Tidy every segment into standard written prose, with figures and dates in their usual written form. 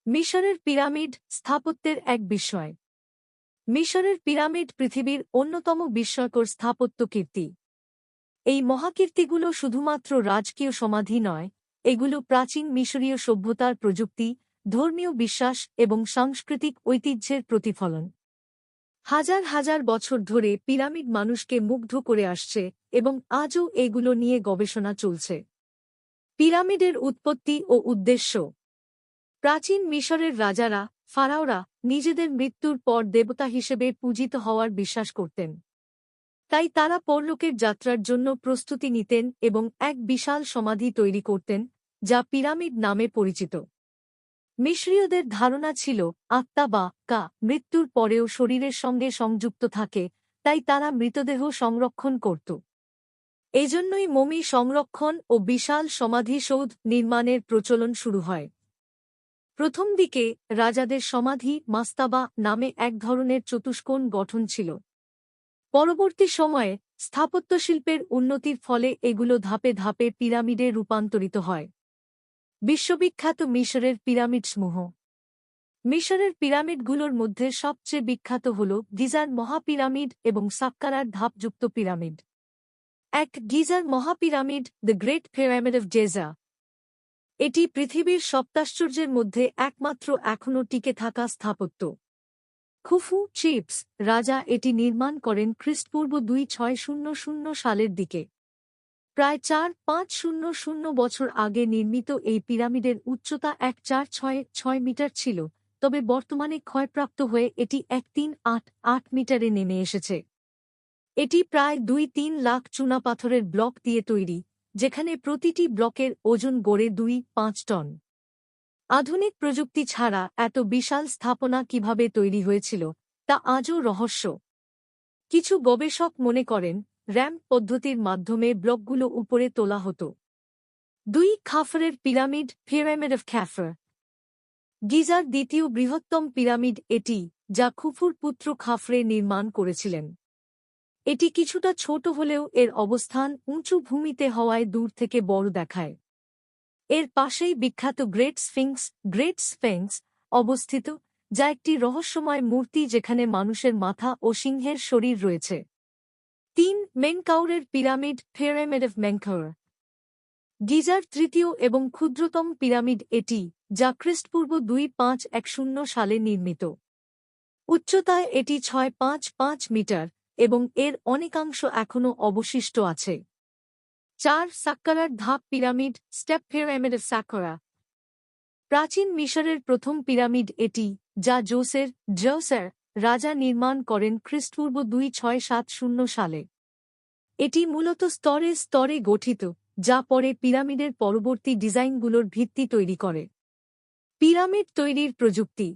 মিশরের পিরামিড স্থাপত্যের এক বিস্ময়। মিশরের পিরামিড পৃথিবীর অন্যতম বিস্ময়কর স্থাপত্য কীর্তি। এই মহাকীর্তিগুলো শুধুমাত্র রাজকীয় সমাধি নয়, এগুলো প্রাচীন মিশরীয় সভ্যতার প্রযুক্তি, ধর্মীয় বিশ্বাস এবং সাংস্কৃতিক ঐতিহ্যের প্রতিফলন। হাজার হাজার বছর ধরে পিরামিড মানুষকে মুগ্ধ করে আসছে এবং আজও এগুলো নিয়ে গবেষণা চলছে। পিরামিডের উৎপত্তি ও উদ্দেশ্য। প্রাচীন মিশরের রাজারা, ফারাওরা, নিজেদের মৃত্যুর পর দেবতা হিসেবে পূজিত হওয়ার বিশ্বাস করতেন। তাই তারা পরলোকের যাত্রার জন্য প্রস্তুতি নিতেন এবং এক বিশাল সমাধি তৈরি করতেন, যা পিরামিড নামে পরিচিত। মিশরীয়দের ধারণা ছিল আত্মা বা কা মৃত্যুর পরেও শরীরের সঙ্গে সংযুক্ত থাকে, তাই তারা মৃতদেহ সংরক্ষণ করত। এজন্যই মমি সংরক্ষণ ও বিশাল সমাধিসৌধ নির্মাণের প্রচলন শুরু হয়। প্রথম দিকে রাজাদের সমাধি মাস্তাবা নামে এক ধরনের চতুষ্কোণ গঠন ছিল। পরবর্তী সময়ে স্থাপত্যশিল্পের উন্নতির ফলে এগুলো ধাপে ধাপে পিরামিডে রূপান্তরিত হয়। বিশ্ববিখ্যাত মিশরের পিরামিডসমূহ। মিশরের পিরামিডগুলোর মধ্যে সবচেয়ে বিখ্যাত হল গিজার মহাপিরামিড এবং সাক্কারার ধাপযুক্ত পিরামিড। এক গিজার মহাপিরামিড, the great pyramid of Giza. এটি পৃথিবীর সপ্তাশ্চর্যের মধ্যে একমাত্র এখনও টিকে থাকা স্থাপত্য। খুফু চিপস রাজা এটি নির্মাণ করেন খ্রিস্টপূর্ব 2600 সালের দিকে। প্রায় 4500 বছর আগে নির্মিত এই পিরামিডের উচ্চতা 1466 মিটার ছিল, তবে বর্তমানে ক্ষয়প্রাপ্ত হয়ে এটি 1388 মিটারে নেমে এসেছে। এটি প্রায় 2-3 লাখ চুনাপাথরের ব্লক দিয়ে তৈরি, যেখানে প্রতিটি ব্লকের ওজন গড়ে 2-5 টন। আধুনিক প্রযুক্তি ছাড়া এত বিশাল স্থাপনা কিভাবে তৈরি হয়েছিল তা আজও রহস্য। কিছু গবেষক মনে করেন র্যাম্প পদ্ধতির মাধ্যমে ব্লকগুলো উপরে তোলা হতো। 2 খাফরের পিরামিড, পিরামিড অফ খ্যাফর। গিজার দ্বিতীয় বৃহত্তম পিরামিড এটি, যা খুফুর পুত্র খাফরে নির্মাণ করেছিলেন। এটি কিছুটা ছোট হলেও এর অবস্থান উঁচু ভূমিতে হওয়ায় দূর থেকে বড় দেখায়। এর পাশেই বিখ্যাত গ্রেট স্ফিংক্স অবস্থিত, যা একটি রহস্যময় মূর্তি যেখানে মানুষের মাথা ও সিংহের শরীর রয়েছে। 3 মেনকাউরের pyramid, pyramid of Menkaure. Geyser তৃতীয় এবং ক্ষুদ্রতম পিরামিড এটি, যা খ্রিস্টপূর্ব 2510 সালে নির্মিত। উচ্চতায় এটি 655 মিটার এবং এর অনেকাংশ এখনও অবশিষ্ট আছে। 4 সাক্কারার ধাপ pyramid, step pyramid of Saqqara. প্রাচীন মিশরের প্রথম পিরামিড এটি, যা জোসের রাজা নির্মাণ করেন খ্রিস্টপূর্ব 2670 সালে। এটি মূলত স্তরে স্তরে গঠিত, যা পরে পিরামিডের পরবর্তী ডিজাইনগুলোর ভিত্তি তৈরি করে। পিরামিড তৈরির প্রযুক্তি।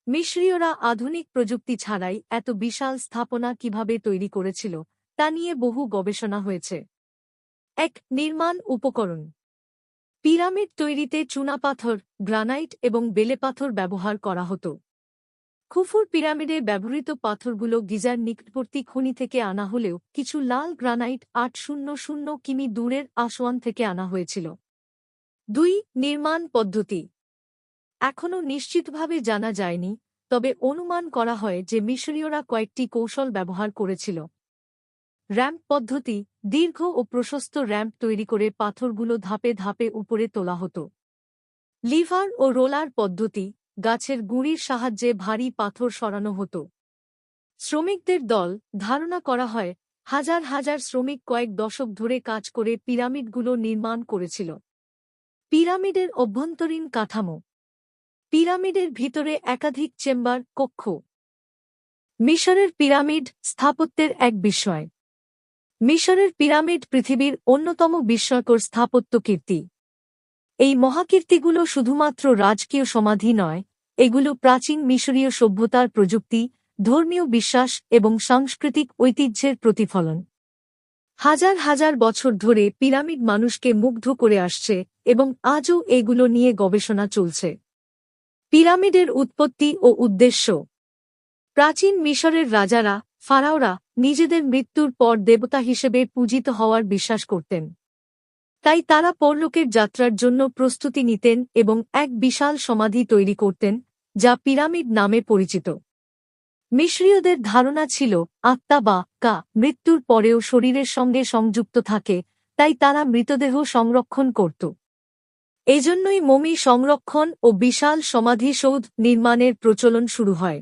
মিশরীয়রা আধুনিক প্রযুক্তি ছাড়াই এত বিশাল স্থাপনা কিভাবে তৈরি করেছিল তা নিয়ে বহু গবেষণা হয়েছে। 1 নির্মাণ উপকরণ। পিরামিড তৈরিতে চুনাপাথর, গ্রানাইট এবং বেলেপাথর ব্যবহার করা হতো। খুফুর পিরামিডে ব্যবহৃত পাথরগুলো গিজার নিকটবর্তী খনি থেকে আনা হলেও কিছু লাল গ্রানাইট 800 কিমি দূরের আসওয়ান থেকে আনা হয়েছিল। 2 নির্মাণ পদ্ধতি। এখনও নিশ্চিতভাবে জানা যায়নি, তবে অনুমান করা হয় যে মিশরীয়রা কয়েকটি কৌশল ব্যবহার করেছিল। র্যাম্প পদ্ধতি, দীর্ঘ ও প্রশস্ত র্যাম্প তৈরি করে পাথরগুলো ধাপে ধাপে উপরে তোলা হতো। লিভার ও রোলার পদ্ধতি, গাছের গুঁড়ির সাহায্যে ভারী পাথর সরানো হতো। শ্রমিকদের দল, ধারণা করা হয় হাজার হাজার শ্রমিক কয়েক দশক ধরে কাজ করে পিরামিডগুলো নির্মাণ করেছিল। পিরামিডের অভ্যন্তরীণ কাঠামো। পিরামিডের ভিতরে একাধিক চেম্বার, কক্ষ। মিশরের পিরামিড স্থাপত্যের এক বিস্ময়। মিশরের পিরামিড পৃথিবীর অন্যতম বিস্ময়কর স্থাপত্য কীর্তি। এই মহাকীর্তিগুলো শুধুমাত্র রাজকীয় সমাধি নয়, এগুলো প্রাচীন মিশরীয় সভ্যতার প্রযুক্তি, ধর্মীয় বিশ্বাস এবং সাংস্কৃতিক ঐতিহ্যের প্রতিফলন। হাজার হাজার বছর ধরে পিরামিড মানুষকে মুগ্ধ করে আসছে এবং আজও এগুলো নিয়ে গবেষণা চলছে। পিরামিডের উৎপত্তি ও উদ্দেশ্য। প্রাচীন মিশরের রাজারা, ফারাওরা, নিজেদের মৃত্যুর পর দেবতা হিসেবে পূজিত হওয়ার বিশ্বাস করতেন। তাই তারা পরলোকের যাত্রার জন্য প্রস্তুতি নিতেন এবং এক বিশাল সমাধি তৈরি করতেন, যা পিরামিড নামে পরিচিত। মিশরীয়দের ধারণা ছিল আত্মা বা কা মৃত্যুর পরেও শরীরের সঙ্গে সংযুক্ত থাকে, তাই তারা মৃতদেহ সংরক্ষণ করত। এজন্যই মমি সংরক্ষণ ও বিশাল সমাধিসৌধ নির্মাণের প্রচলন শুরু হয়।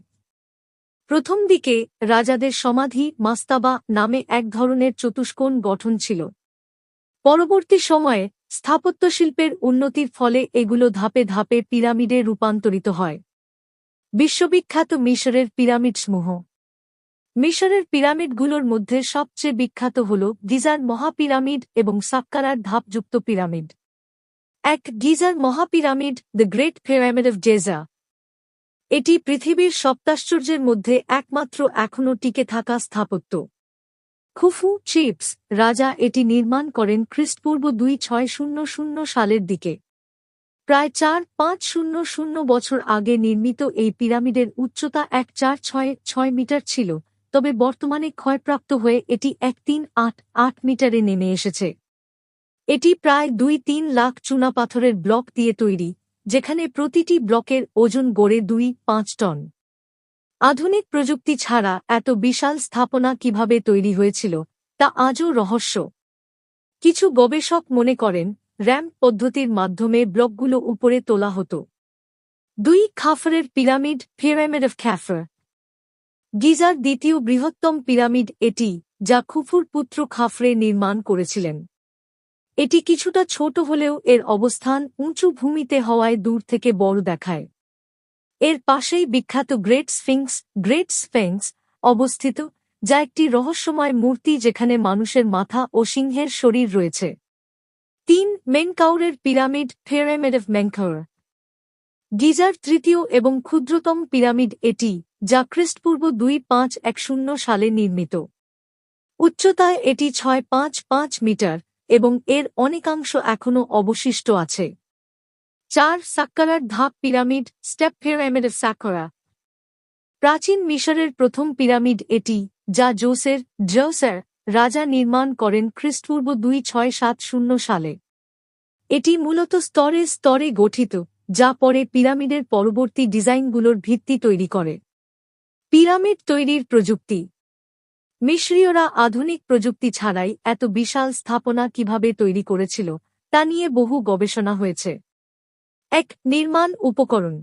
প্রথম দিকে রাজাদের সমাধি মাস্তাবা নামে এক ধরনের চতুষ্কোণ গঠন ছিল। পরবর্তী সময়ে স্থাপত্যশিল্পের উন্নতির ফলে এগুলো ধাপে ধাপে পিরামিডে রূপান্তরিত হয়। বিশ্ববিখ্যাত মিশরের পিরামিডসমূহ। মিশরের পিরামিডগুলোর মধ্যে সবচেয়ে বিখ্যাত হল গিজার মহাপিরামিড এবং সাক্কারার ধাপযুক্ত পিরামিড। এক গিজার মহাপিরামিড, the great pyramid of Giza. এটি পৃথিবীর সপ্তাশ্চর্যের মধ্যে একমাত্র এখনও টিকে থাকা স্থাপত্য। খুফু চিপস রাজা এটি নির্মাণ করেন খ্রিস্টপূর্ব 2600 সালের দিকে। প্রায় 4500 বছর আগে নির্মিত এই পিরামিডের উচ্চতা 1466 মিটার ছিল, তবে বর্তমানে ক্ষয়প্রাপ্ত হয়ে এটি 1388 মিটারে নেমে এসেছে। এটি প্রায় 2-3 লাখ চুনাপাথরের ব্লক দিয়ে তৈরি, যেখানে প্রতিটি ব্লকের ওজন গড়ে 2-5 টন। আধুনিক প্রযুক্তি ছাড়া এত বিশাল স্থাপনা কিভাবে তৈরি হয়েছিল তা আজও রহস্য। কিছু গবেষক মনে করেন র্যাম্প পদ্ধতির মাধ্যমে ব্লকগুলো উপরে তোলা হতো। 2 খাফরের পিরামিড, পিরামিড অফ খ্যাফর। গিজার দ্বিতীয় বৃহত্তম পিরামিড এটি, যা খুফুর পুত্র খাফরে নির্মাণ করেছিলেন। এটি কিছুটা ছোট হলেও এর অবস্থান উঁচু ভূমিতে হওয়ায় দূর থেকে বড় দেখায়। এর পাশেই বিখ্যাত গ্রেট স্ফিংক্স অবস্থিত, যা একটি রহস্যময় মূর্তি যেখানে মানুষের মাথা ও সিংহের শরীর রয়েছে। 3 মেনকাউরের pyramid, pyramid of Menkaure. Geyser তৃতীয় এবং ক্ষুদ্রতম পিরামিড এটি, যা খ্রিস্টপূর্ব 2510 সালে নির্মিত। উচ্চতায় এটি 655 মিটার এবং এর অনেকাংশ এখনও অবশিষ্ট আছে। 4 সাক্কারার ধাপ pyramid, step pyramid of Saqqara. প্রাচীন মিশরের প্রথম পিরামিড এটি, যা জোসের রাজা নির্মাণ করেন খ্রিস্টপূর্ব 2670 সালে। এটি মূলত স্তরে স্তরে গঠিত, যা পরে পিরামিডের পরবর্তী ডিজাইনগুলোর ভিত্তি তৈরি করে। পিরামিড তৈরির প্রযুক্তি। মিশরীয়রা আধুনিক প্রযুক্তি ছাড়াই এত বিশাল স্থাপনা কিভাবে তৈরি করেছিল তা নিয়ে বহু গবেষণা হয়েছে। 1 নির্মাণ উপকরণ।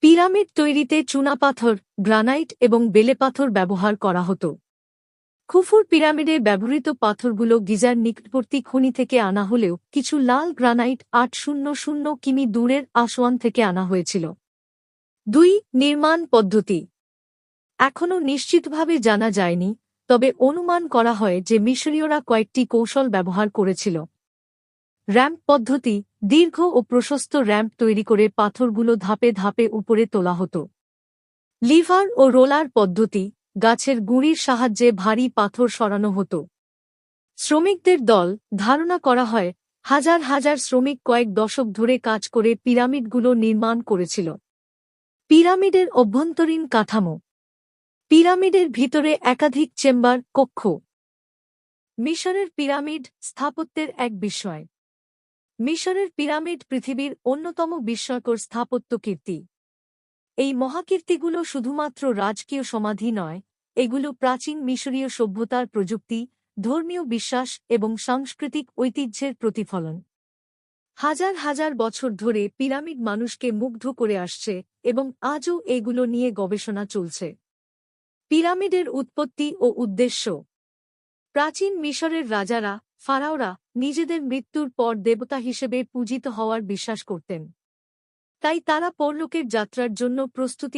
পিরামিড তৈরিতে চুনাপাথর, গ্রানাইট এবং বেলেপাথর ব্যবহার করা হতো। খুফুর পিরামিডে ব্যবহৃত পাথরগুলো গিজার নিকটবর্তী খনি থেকে আনা হলেও কিছু লাল গ্রানাইট 800 কিমি দূরের আসওয়ান থেকে আনা হয়েছিল। 2 নির্মাণ পদ্ধতি। এখনও নিশ্চিতভাবে জানা যায়নি, তবে অনুমান করা হয় যে মিশরীয়রা কয়েকটি কৌশল ব্যবহার করেছিল। র্যাম্প পদ্ধতি, দীর্ঘ ও প্রশস্ত র্যাম্প তৈরি করে পাথরগুলো ধাপে ধাপে উপরে তোলা হতো। লিভার ও রোলার পদ্ধতি, গাছের গুঁড়ির সাহায্যে ভারী পাথর সরানো হতো। শ্রমিকদের দল, ধারণা করা হয় হাজার হাজার শ্রমিক কয়েক দশক ধরে কাজ করে পিরামিডগুলো নির্মাণ করেছিল। পিরামিডের অভ্যন্তরীণ কাঠামো। পিরামিডের ভিতরে একাধিক চেম্বার, কক্ষ। মিশরের পিরামিড স্থাপত্যের এক বিস্ময়। মিশরের পিরামিড পৃথিবীর অন্যতম বিস্ময়কর স্থাপত্য কীর্তি। এই মহাকীর্তিগুলো শুধুমাত্র রাজকীয় সমাধি নয়, এগুলো প্রাচীন মিশরীয় সভ্যতার প্রযুক্তি, ধর্মীয় বিশ্বাস এবং সাংস্কৃতিক ঐতিহ্যের প্রতিফলন। হাজার হাজার বছর ধরে পিরামিড মানুষকে মুগ্ধ করে আসছে এবং আজও এগুলো নিয়ে গবেষণা চলছে। পিরামিডের উৎপত্তি ও উদ্দেশ্য। প্রাচীন মিশরের রাজারা, ফারাওরা, নিজেদের মৃত্যুর পর দেবতা হিসেবে পূজিত হওয়ার বিশ্বাস করতেন। তাই তারা পরলোকের যাত্রার জন্য প্রস্তুতি